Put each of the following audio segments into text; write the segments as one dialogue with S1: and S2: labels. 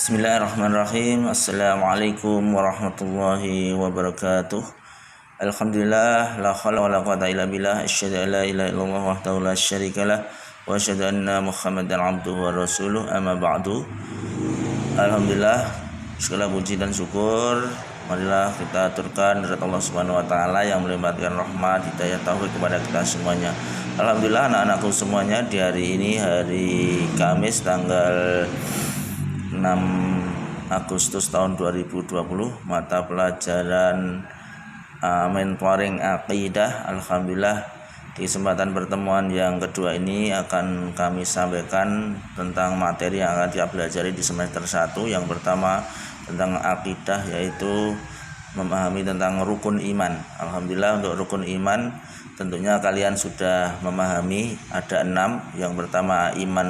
S1: Bismillahirrahmanirrahim. Assalamualaikum warahmatullahi wabarakatuh. Alhamdulillah, la haula wala quwwata illa billah. Asyhadu an la ilaha illallah wahdahu la syarikalah wa asyhadu anna Muhammadan abduhu wa rasuluh. Amma ba'du. Alhamdulillah, segala puji dan syukur marilah kita aturkan dari Allah Subhanahu wa taala yang melimpahkan rahmat, hidayah, taufik kepada kita semuanya. Alhamdulillah, anak-anakku semuanya, di hari ini hari Kamis tanggal 6 Agustus tahun 2020, mata pelajaran mentoring akidah. Alhamdulillah, di kesempatan pertemuan yang kedua ini akan kami sampaikan tentang materi yang akan kita pelajari di semester 1. Yang pertama tentang akidah, yaitu memahami tentang rukun iman. Alhamdulillah, untuk rukun iman tentunya kalian sudah memahami ada 6. Yang pertama iman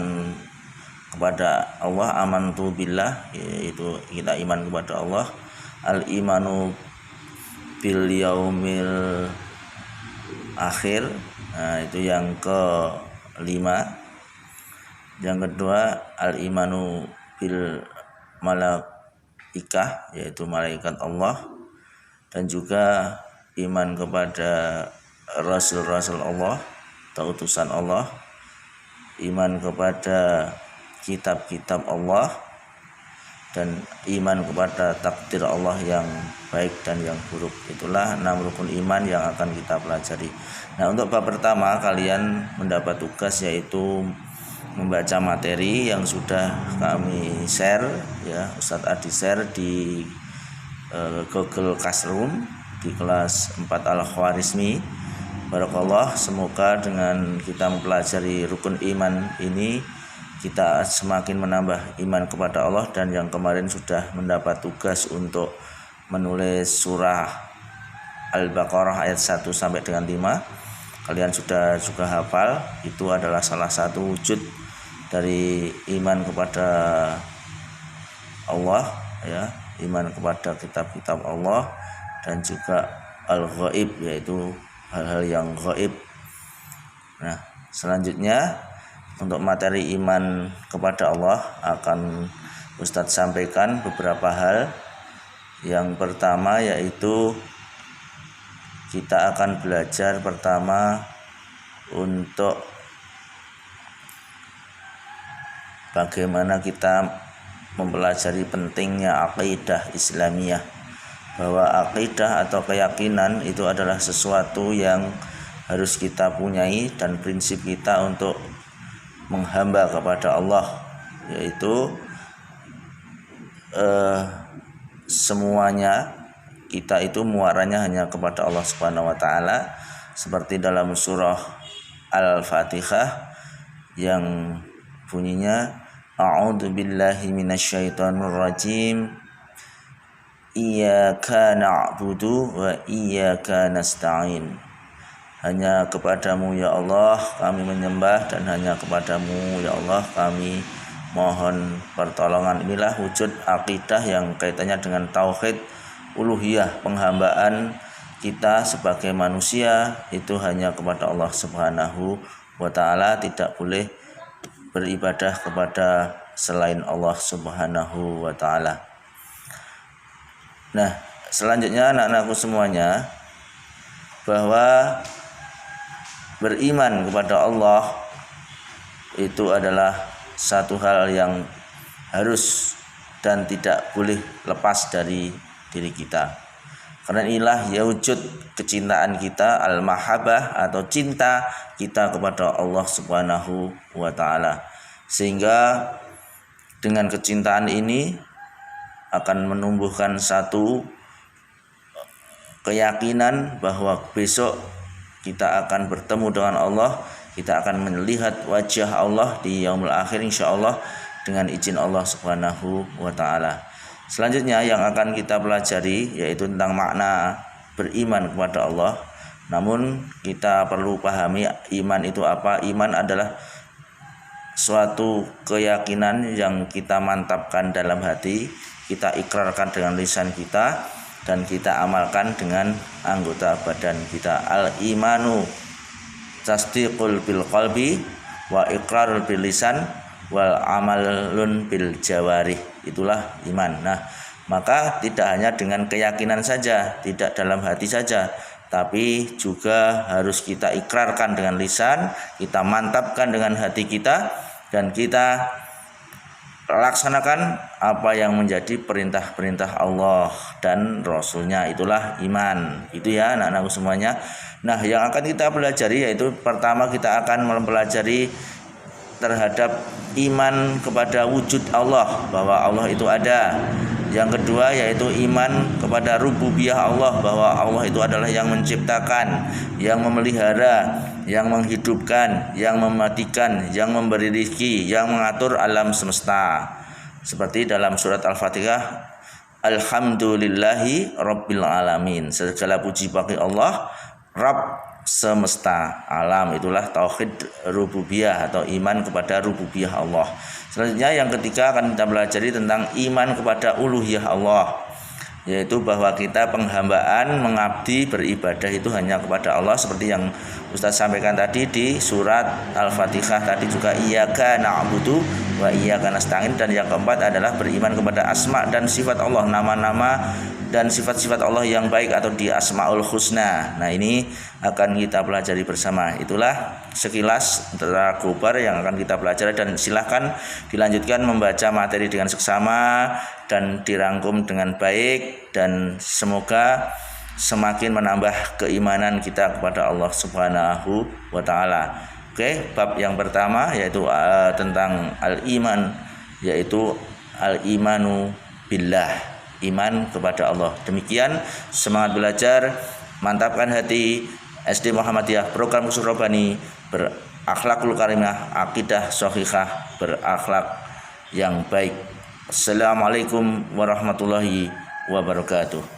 S1: kepada Allah, amantu billah, yaitu kita iman kepada Allah. Al-imanu bil yaumil akhir, nah itu yang kelima. Yang kedua al-imanu bil malaikah, yaitu malaikat Allah, dan juga iman kepada rasul-rasul Allah atau utusan Allah, iman kepada kitab-kitab Allah, dan iman kepada takdir Allah yang baik dan yang buruk. Itulah 6 rukun iman yang akan kita pelajari. Nah, untuk bab pertama kalian mendapat tugas, yaitu membaca materi yang sudah kami share, ya, Ustadz Adi share di Google Classroom di kelas 4 Al-Khwarizmi. Barakallah, semoga dengan kita mempelajari rukun iman ini kita semakin menambah iman kepada Allah. Dan yang kemarin sudah mendapat tugas untuk menulis surah Al-Baqarah ayat 1 sampai dengan 5, kalian sudah juga hafal. Itu adalah salah satu wujud dari iman kepada Allah, ya, iman kepada kitab-kitab Allah, dan juga al-ghaib, yaitu hal-hal yang ghaib. Nah, selanjutnya untuk materi iman kepada Allah akan Ustadz sampaikan beberapa hal. Yang pertama yaitu kita akan belajar pertama untuk bagaimana kita mempelajari pentingnya akidah Islamiyah, bahwa akidah atau keyakinan itu adalah sesuatu yang harus kita punyai, dan prinsip kita untuk menghamba kepada Allah, yaitu semuanya kita itu muaranya hanya kepada Allah Subhanahu wa taala, seperti dalam surah Al-Fatihah yang bunyinya a'udzu billahi minasyaitonir rajim, iyyaka na'budu wa iyyaka nasta'in. Hanya kepadamu ya Allah kami menyembah, dan hanya kepadamu ya Allah kami mohon pertolongan. Inilah wujud akidah yang kaitannya dengan tauhid uluhiyah, penghambaan kita sebagai manusia itu hanya kepada Allah Subhanahu wa taala, tidak boleh beribadah kepada selain Allah Subhanahu wa taala. Nah, selanjutnya anak-anakku semuanya, bahwa beriman kepada Allah itu adalah satu hal yang harus dan tidak boleh lepas dari diri kita. Karena inilah ya wujud kecintaan kita, al-mahabbah atau cinta kita kepada Allah Subhanahu wa taala. Sehingga dengan kecintaan ini akan menumbuhkan satu keyakinan bahwa besok kita akan bertemu dengan Allah, kita akan melihat wajah Allah di yaumul akhir insyaallah dengan izin Allah Subhanahu wa taala. Selanjutnya yang akan kita pelajari yaitu tentang makna beriman kepada Allah. Namun kita perlu pahami iman itu apa. Iman adalah suatu keyakinan yang kita mantapkan dalam hati, kita ikrarkan dengan lisan kita, dan kita amalkan dengan anggota badan kita. Al-imanu tasdiqul bil qalbi wa iqrarul bil lisan wal amalun bil jawarih. itulah iman. Nah, maka tidak hanya dengan keyakinan saja, tidak dalam hati saja, tapi juga harus kita ikrarkan dengan lisan, kita mantapkan dengan hati kita, dan kita laksanakan apa yang menjadi perintah-perintah Allah dan Rasulnya, itulah iman. Itu ya anak-anakku semuanya. Nah, yang akan kita pelajari yaitu pertama kita akan mempelajari terhadap iman kepada wujud Allah, bahwa Allah itu ada. Yang kedua yaitu iman kepada rububiyah Allah, bahwa Allah itu adalah yang menciptakan, yang memelihara, yang menghidupkan, yang mematikan, yang memberi rezeki, yang mengatur alam semesta. Seperti dalam surat Al-Fatihah, Alhamdulillahi Rabbil Alamin, segala puji bagi Allah, Rabb semesta alam. Itulah tauhid rububiyah atau iman kepada rububiyah Allah. Selanjutnya yang ketiga akan kita pelajari tentang iman kepada uluhiyah Allah, yaitu bahwa kita penghambaan, mengabdi, beribadah itu hanya kepada Allah, seperti yang Ustaz sampaikan tadi di surat Al-Fatihah tadi juga, iyyaka na'budu wa iyyaka nasta'in. Dan yang keempat adalah beriman kepada asma dan sifat Allah, nama-nama dan sifat-sifat Allah yang baik atau di Asmaul Husna. Nah, ini akan kita pelajari bersama. Itulah sekilas tentang Gobar yang akan kita pelajari, dan silahkan dilanjutkan membaca materi dengan seksama dan dirangkum dengan baik, dan semoga semakin menambah keimanan kita kepada Allah Subhanahu wa taala. Oke, bab yang pertama yaitu tentang al-iman, yaitu al-imanu billah, iman kepada Allah. Demikian, semangat belajar, mantapkan hati. SD Muhammadiyah Program Khusus Robbani, berakhlakul karimah, akidah shahihah, berakhlak yang baik. Assalamualaikum warahmatullahi wabarakatuh.